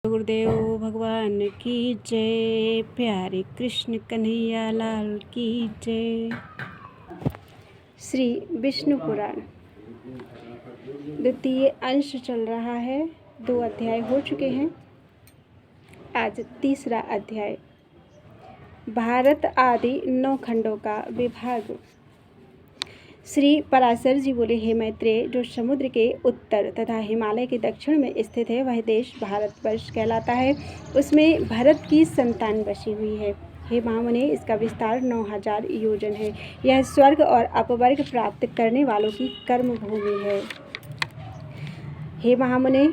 गुरुदेव भगवान की जय। प्यारे कृष्ण कन्हैया लाल की जय। श्री विष्णु पुराण द्वितीय अंश चल रहा है। 2 अध्याय हो चुके हैं। आज तीसरा अध्याय भारत आदि 9 खंडों का विभाग। श्री पराशर जी बोले, हे मैत्रेय, जो समुद्र के उत्तर तथा हिमालय के दक्षिण में स्थित है वह देश भारतवर्ष कहलाता है। उसमें भरत की संतान बसी हुई है। हे महामुने, इसका विस्तार 9000 योजन है। यह स्वर्ग और अपवर्ग प्राप्त करने वालों की कर्म भूमि है। हे महामुने,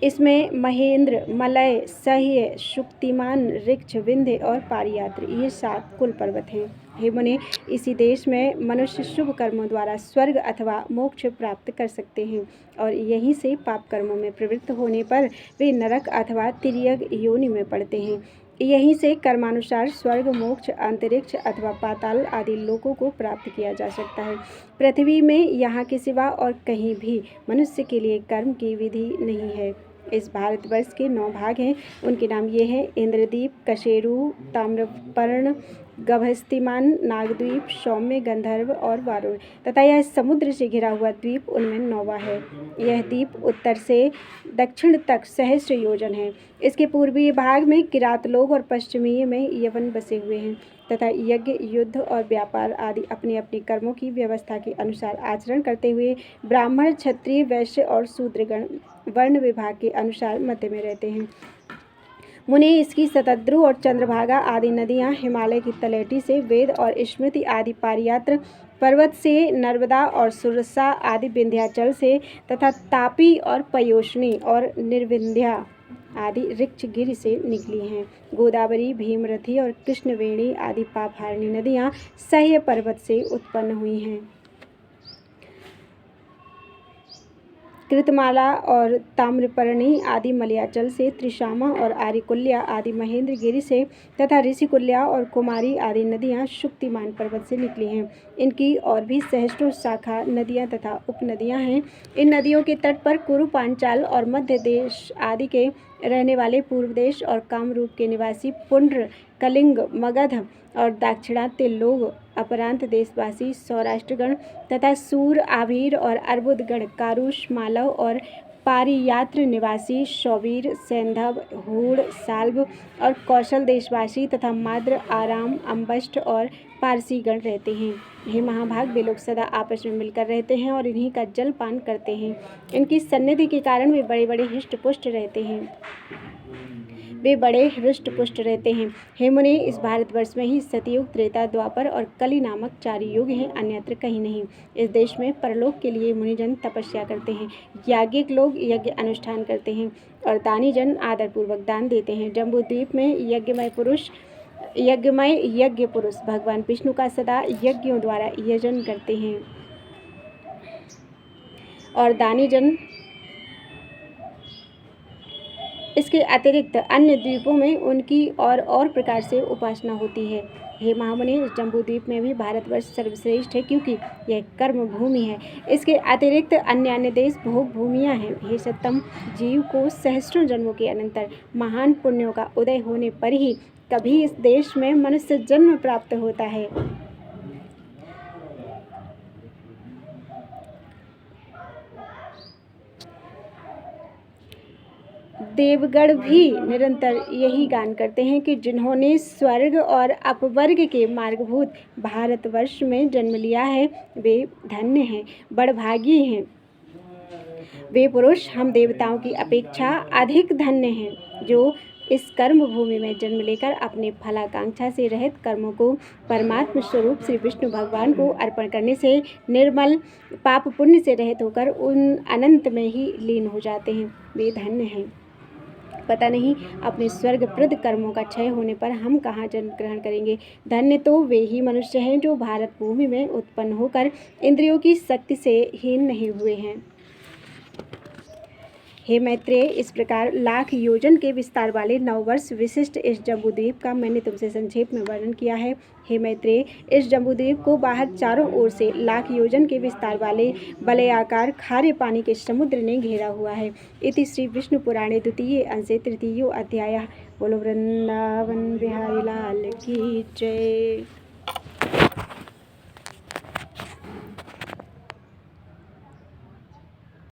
इसमें महेंद्र, मलय, सह्य, शुक्तिमान, ऋक्ष, विंध्य और पारियात्र ये 7 कुल पर्वत हैं। हे मुने, इसी देश में मनुष्य शुभ कर्मों द्वारा स्वर्ग अथवा मोक्ष प्राप्त कर सकते हैं और यहीं से पाप कर्मों में प्रवृत्त होने पर वे नरक अथवा तिर्यक योनि में पड़ते हैं। यहीं से कर्मानुसार स्वर्ग, मोक्ष, अंतरिक्ष अथवा पाताल आदि लोकों को प्राप्त किया जा सकता है। पृथ्वी में यहाँ के सिवा और कहीं भी मनुष्य के लिए कर्म की विधि नहीं है। इस भारतवर्ष के 9 भाग हैं। उनके नाम ये हैं: इंद्रदीप, कशेरु, ताम्रपर्ण, गभस्तिमान, नागद्वीप, सौम्य, गंधर्व और वारुण तथा यह समुद्र से घिरा हुआ द्वीप उनमें 9वां है। यह द्वीप उत्तर से दक्षिण तक सहस्र योजन है। इसके पूर्वी भाग में किरात लोग और पश्चिमी में यवन बसे हुए हैं तथा यज्ञ, युद्ध और व्यापार आदि अपने अपने कर्मों की व्यवस्था के अनुसार आचरण करते हुए ब्राह्मण, क्षत्रिय, वैश्य और शूद्रगण वर्ण विभाग के अनुसार मध्य में रहते हैं। मुने, इसकी शतद्रु और चंद्रभागा आदि नदियाँ हिमालय की तलहटी से वेद और स्मृति आदि पारियात्र पर्वत से, नर्मदा और सुरसा आदि विंध्याचल से तथा तापी और पयोष्णी और निर्विंध्या आदि ऋक्षगिरि से निकली हैं। गोदावरी, भीमरथी और कृष्णवेणी आदि पापहारिणी नदियाँ सह्य पर्वत से उत्पन्न हुई हैं। कृतमाला और ताम्रपर्णी आदि मलयाचल से, त्रिशामा और आर्यकुल्या आदि महेंद्रगिरि से तथा ऋषिकुल्या और कुमारी आदि नदियाँ शुक्तिमान पर्वत से निकली हैं। इनकी और भी सहस्त्रों शाखा नदियाँ तथा उपनदियाँ हैं। इन नदियों के तट पर कुरु, पांचाल और मध्य देश आदि के रहने वाले पूर्व देश और कामरूप के निवासी पुंड्र, कलिंग, मगध और दाक्षिणात्य लोग, अपरांत देशवासी सौराष्ट्रगण तथा सूर, आभीर और अर्बुदगण, कारुष, मालव और पारियात्र निवासी शौवीर, सैंधव, हूण, साल्व और कौशल देशवासी तथा माद्र, आराम, अम्बष्ट और पारसीगण रहते हैं। हे महाभाग, वे लोग सदा आपस में मिलकर रहते हैं और इन्हीं का जल पान करते हैं। इनकी सन्निधि के कारण वे बड़े बड़े हृष्ट-पुष्ट रहते हैं। हे मुने, इस भारतवर्ष में ही सतयुग, त्रेता, द्वापर और कली नामक 4 युग हैं, अन्यत्र कहीं नहीं। इस देश में परलोक के लिए मुनिजन तपस्या करते हैं, याज्ञिक लोग यज्ञ अनुष्ठान करते हैं और दानी जन आदरपूर्वक दान देते हैं। जम्बूद्वीप में यज्ञमय यज्ञ पुरुष भगवान विष्णु का सदा यज्ञों द्वारा यजन करते हैं और दानी जन इसके अतिरिक्त अन्य द्वीपों में उनकी और प्रकार से उपासना होती है। हे महामुने, इस जम्बूद्वीप में भी भारतवर्ष सर्वश्रेष्ठ है क्योंकि यह कर्म भूमि है। इसके अतिरिक्त अन्य देश भोग भूमियाँ हैं। हे सत्तम, जीव को सहस्रों जन्मों के अनंतर महान पुण्यों का उदय होने पर ही कभी इस देश में मनुष्य जन्म प्राप्त होता है। देवगण भी निरंतर यही गान करते हैं कि जिन्होंने स्वर्ग और अपवर्ग के मार्गभूत भारतवर्ष में जन्म लिया है वे धन्य हैं, बड़भागी हैं। वे पुरुष हम देवताओं की अपेक्षा अधिक धन्य हैं जो इस कर्म भूमि में जन्म लेकर अपने फलाकांक्षा से रहित कर्मों को परमात्म स्वरूप श्री विष्णु भगवान को अर्पण करने से निर्मल, पाप पुण्य से रहित होकर उन अनंत में ही लीन हो जाते हैं। वे धन्य हैं। पता नहीं अपने स्वर्गप्रद कर्मों का क्षय होने पर हम कहाँ जन्म ग्रहण करेंगे। धन्य तो वे ही मनुष्य हैं जो भारत भूमि में उत्पन्न होकर इंद्रियों की शक्ति से हीन नहीं हुए हैं। हे मैत्रेय, इस प्रकार लाख योजन के विस्तार वाले 9 वर्ष विशिष्ट इस जम्बूद्वीप का मैंने तुमसे संक्षेप में वर्णन किया है। हे मैत्रेय, इस जम्बूद्वीप को बाहर चारों ओर से लाख योजन के विस्तार वाले वलयाकार खारे पानी के समुद्र ने घेरा हुआ है। इति श्री विष्णु पुराणे द्वितीय अंशे तृतीयो अध्याय। बोलो वृंदावन बिहारी लाल की जय।